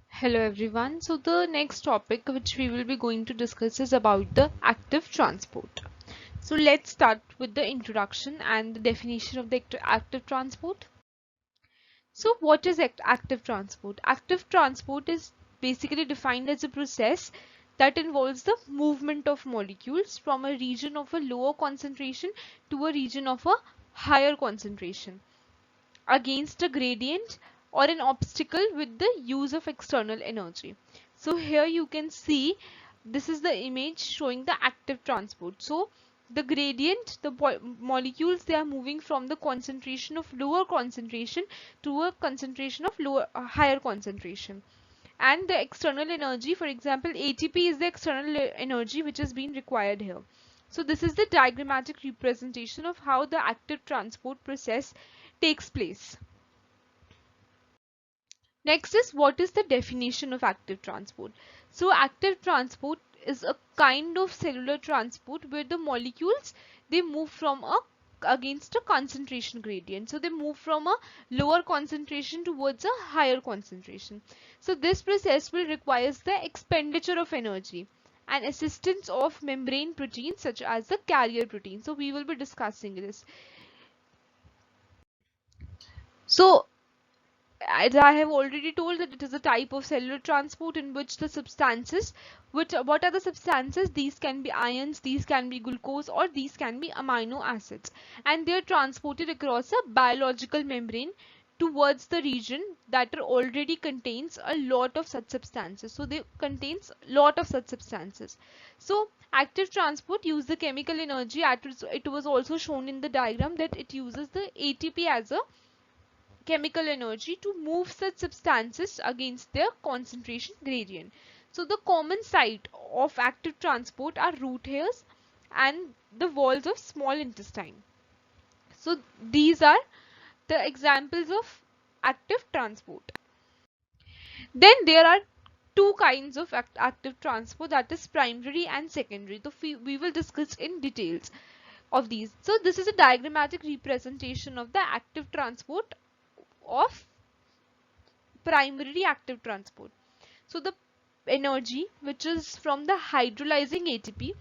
Hello everyone. So the next topic which we will be going to discuss is about the active transport. So let's start with the introduction and the definition of the active transport. So what is active transport? Active transport is basically defined as a process that involves the movement of molecules from a region of a lower concentration to a region of a higher concentration against a gradient or an obstacle with the use of external energy. So here you can see this is the image showing the active transport. So the gradient, the molecules, they are moving from the concentration of lower concentration to a concentration of higher concentration. And the external energy, for example, ATP is the external energy which is being required here. So this is the diagrammatic representation of how the active transport process takes place. Next is, what is the definition of active transport? So active transport is a kind of cellular transport where the molecules, they move from a against a concentration gradient. So they move from a lower concentration towards a higher concentration. So this process will requires the expenditure of energy and assistance of membrane proteins such as the carrier protein. So we will be discussing this. So as I have already told, that it is a type of cellular transport in which the substances, what are the substances? These can be ions, these can be glucose, or these can be amino acids, and they are transported across a biological membrane towards the region that already contains a lot of such substances. So they contains lot of such substances. So active transport use the chemical energy. It was also shown in the diagram that it uses the ATP as a chemical energy to move such substances against their concentration gradient. So the common site of active transport are root hairs and the walls of small intestine. So these are the examples of active transport. Then there are two kinds of active transport, that is primary and secondary. So we will discuss in details of these. So this is a diagrammatic representation of the active transport of primary active transport. So the energy which is from the hydrolyzing ATP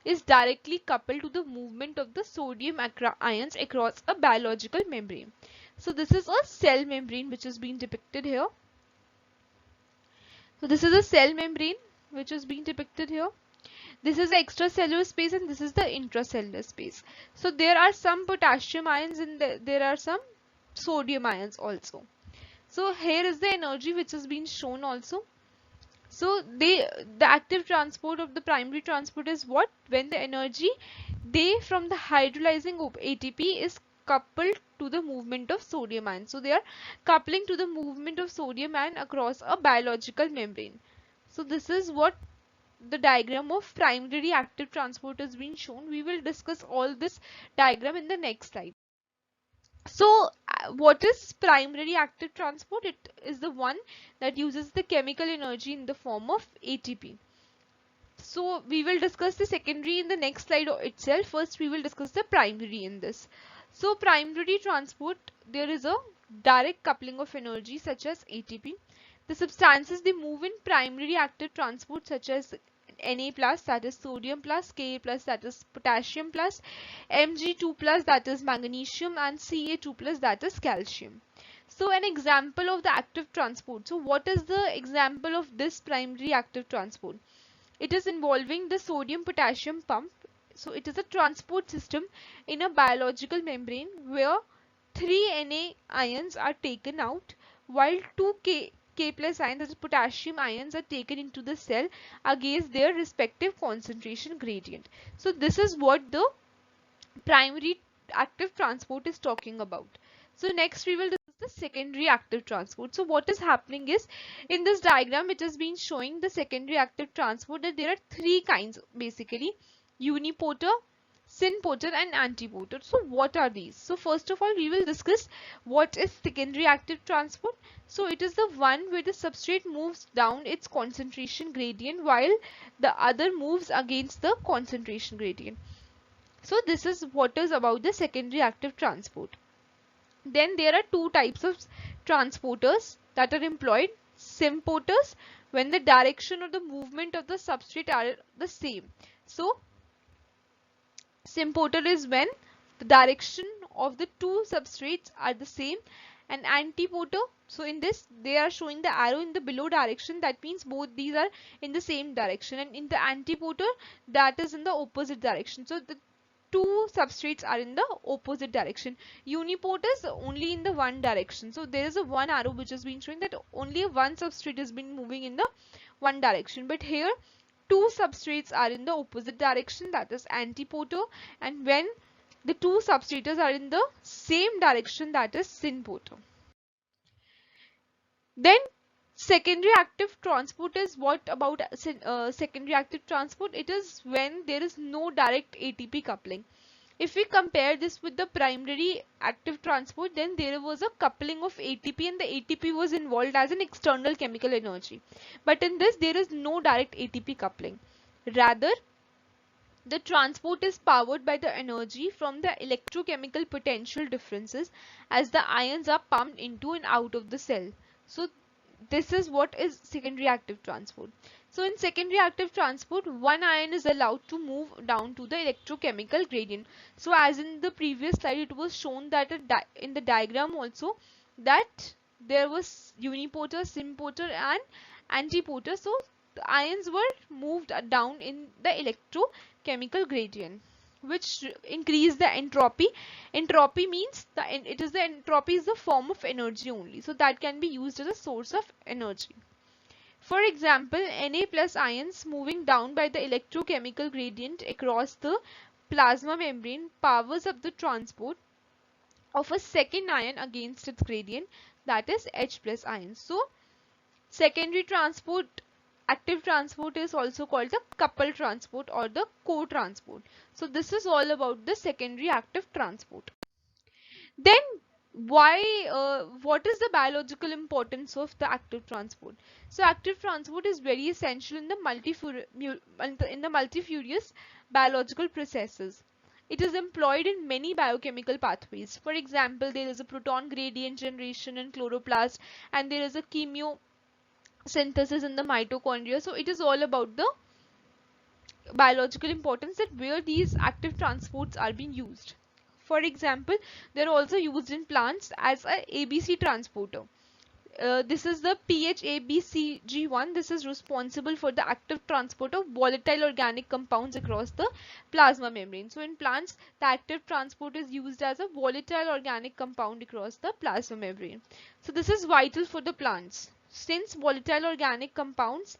is directly coupled to the movement of the sodium ions across a biological membrane. So this is a cell membrane which is being depicted here. So this is a cell membrane which is being depicted here. This is the extracellular space and this is the intracellular space. So there are some potassium ions and there are some sodium ions also. So here is the energy which has been shown also. So the active transport of the primary transport is what? When the energy from the hydrolyzing ATP is coupled to the movement of sodium ion. So they are coupling to the movement of sodium ion across a biological membrane. So this is what the diagram of primary active transport has been shown. We will discuss all this diagram in the next slide. So what is primary active transport? It is the one that uses the chemical energy in the form of ATP. So we will discuss the secondary in the next slide itself. First we will discuss the primary in this. So primary transport, there is a direct coupling of energy such as ATP. The substances, they move in primary active transport such as Na plus, that is sodium plus, Ka plus, that is potassium plus, Mg2 plus, that is magnesium, and Ca2 plus, that is calcium. So an example of the active transport. So what is the example of this primary active transport? It is involving the sodium potassium pump. So it is a transport system in a biological membrane where 3 Na ions are taken out while 2 K plus ions, that is potassium ions, are taken into the cell against their respective concentration gradient. So this is what the primary active transport is talking about. So next we will discuss the secondary active transport. So what is happening is, in this diagram it has been showing the secondary active transport, that there are three kinds basically: unipolar, synpolar and antipolar. So what are these? So first of all we will discuss what is secondary active transport. So it is the one where the substrate moves down its concentration gradient while the other moves against the concentration gradient. So this is what is about the secondary active transport. Then there are two types of transporters that are employed. Symporters, when the direction or the movement of the substrate are the same. So symporter is when the direction of the two substrates are the same. And antiporter, so in this they are showing the arrow in the below direction, that means both these are in the same direction, and in the antiporter that is in the opposite direction. So the two substrates are in the opposite direction. Uniport is only in the one direction. So there is a one arrow which has been showing that only one substrate has been moving in the one direction. But here two substrates are in the opposite direction, that is antiporter. And when the two substrates are in the same direction, that is synporter. Then secondary active transport is what about secondary active transport? It is when there is no direct ATP coupling. If we compare this with the primary active transport, then there was a coupling of ATP and the ATP was involved as an external chemical energy. But in this, there is no direct ATP coupling. Rather, the transport is powered by the energy from the electrochemical potential differences as the ions are pumped into and out of the cell. So this is what is secondary active transport. So in secondary active transport, one ion is allowed to move down to the electrochemical gradient. So as in the previous slide, it was shown that in the diagram also that there was uniporter, symporter and antiporter. So the ions were moved down in the electrochemical gradient, which increase the entropy. Entropy means the entropy is the form of energy only, so that can be used as a source of energy. For example, Na plus ions moving down by the electrochemical gradient across the plasma membrane powers up the transport of a second ion against its gradient, that is H plus ions. So secondary transport, active transport is also called the coupled transport or the co-transport. So this is all about the secondary active transport. Then what is the biological importance of the active transport? So active transport is very essential in the multifarious biological processes. It is employed in many biochemical pathways. For example, there is a proton gradient generation in chloroplast, and there is a chemosynthesis in the mitochondria. So it is all about the biological importance, that where these active transports are being used. For example, they are also used in plants as a ABC transporter. This is the PHABCG1. This is responsible for the active transport of volatile organic compounds across the plasma membrane. So in plants, the active transport is used as a volatile organic compound across the plasma membrane. So this is vital for the plants, since volatile organic compounds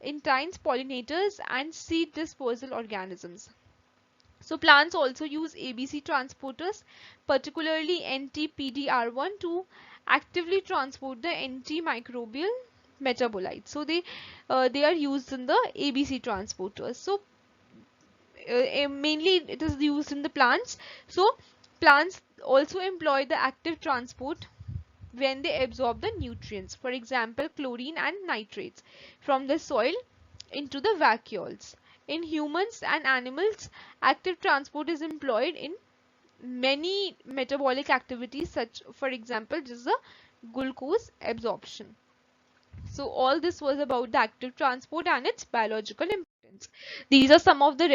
entice pollinators and seed dispersal organisms. So plants also use ABC transporters, particularly NT-PDR1, to actively transport the antimicrobial metabolites. So they are used in the ABC transporters. So mainly it is used in the plants. So plants also employ the active transport when they absorb the nutrients, for example chlorine and nitrates, from the soil into the vacuoles. In humans and animals, active transport is employed in many metabolic activities, such for example just the glucose absorption. So all this was about the active transport and its biological importance. These are some of the